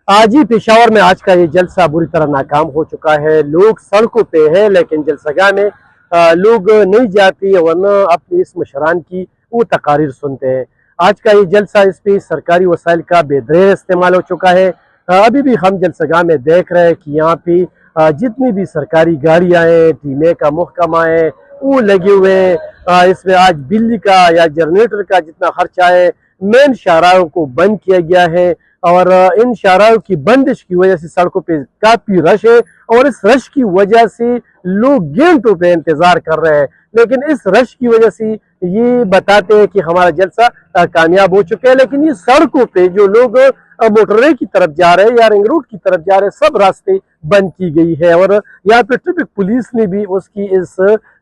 आज ही पेशावर में आज का ये जलसा बुरी तरह नाकाम हो चुका है। लोग सड़कों पे हैं लेकिन जलसगाह में लोग नहीं जाते, वरना अपनी इस मशरान की वो तकारीर सुनते हैं। आज का ये जलसा, इस पे सरकारी वसाइल का बेदरेर इस्तेमाल हो चुका है। अभी भी हम जलसगाह में देख रहे हैं कि यहाँ पे जितनी भी सरकारी गाड़ियाँ हैं, टीमे का महकमा है, वो लगे हुए हैं। इसमें आज बिजली का या जनरेटर का जितना खर्चा है, मेन शाहराहों को बंद किया गया है और इन शाहराहों की बंदिश की वजह से सड़कों पे काफी रश है और इस रश की वजह से लोग घंटों पे इंतजार कर रहे हैं। लेकिन इस रश की वजह से ये बताते हैं कि हमारा जलसा कामयाब हो चुका है, लेकिन ये सड़कों पे जो लोग मोटरवे की तरफ जा रहे हैं या रिंग रोड की तरफ जा रहे हैं, सब रास्ते बंद की गई है। और यहाँ पे ट्रैफिक पुलिस ने भी उसकी इस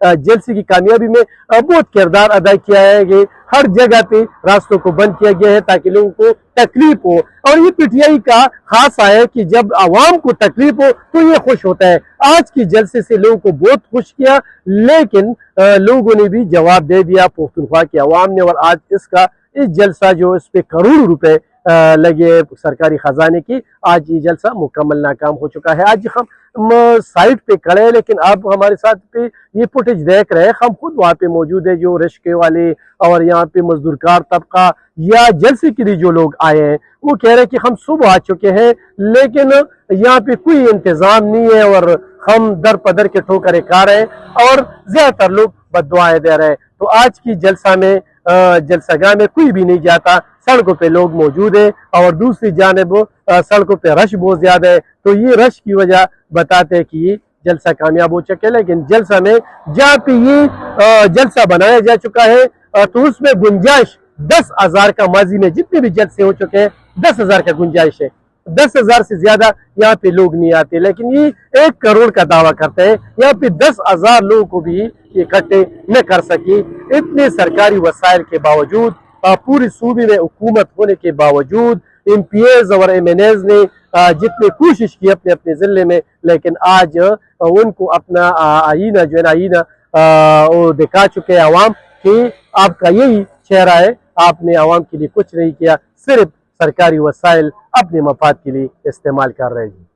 जलसे की कामयाबी में बहुत किरदार अदा किया है कि हर जगह पे रास्तों को बंद किया गया है ताकि लोगों को तकलीफ हो। और ये पीटीआई का खासा है कि जब आवाम को तकलीफ हो तो ये खुश होता है। आज की जलसे से लोगों को बहुत खुश किया, लेकिन लोगों ने भी जवाब दे दिया पख्तूनख्वा की आवाम ने। और आज इस जलसा जो इस पे करोड़ों रुपए लगे सरकारी खजाने की, आज ये जलसा मुकम्मल नाकाम हो चुका है। आज हम साइट पे खड़े हैं, लेकिन आप हमारे साथ पे ये फुटेज देख रहे हैं। हम खुद वहाँ पे मौजूद है, जो रिश्के वाले और यहाँ पे मजदूरकार तबका या जलसे के लिए जो लोग आए हैं, वो कह रहे हैं कि हम सुबह आ चुके हैं लेकिन यहाँ पे कोई इंतजाम नहीं है और हम दर पदर के ठोकरें खा रहे हैं और ज्यादातर लोग बददुआएं दे रहे हैं। तो आज की जलसा में जलसगाह में कोई भी नहीं जाता, सड़कों पे लोग मौजूद है और दूसरी जानिब सड़कों पे रश बहुत ज्यादा है। तो ये रश की वजह बताते हैं कि ये जलसा कामयाब हो चुका है। लेकिन जलसा में जहाँ पे ये जलसा बनाया जा चुका है तो उसमें गुंजाइश 10,000 का, माजी में जितने भी जलसे हो चुके हैं 10,000 का गुंजाइश है। 10,000 से ज्यादा यहाँ पे लोग नहीं आते, लेकिन ये 1 करोड़ का दावा करते हैं। यहाँ पे 10,000 लोगों को भी इकट्ठे न कर सके। इतने सरकारी वसाइल के बावजूद, पूरी सूबे में हुकूमत होने के बावजूद, MPs और MNAs ने जितनी कोशिश की अपने अपने जिले में, लेकिन आज उनको अपना आईना जो है ना, आईना वो दिखा चुके हैं आवाम कि आपका यही चेहरा है, आपने आवाम के लिए कुछ नहीं किया, सिर्फ सरकारी वसाइल अपने मफाद के लिए इस्तेमाल कर रहे हैं।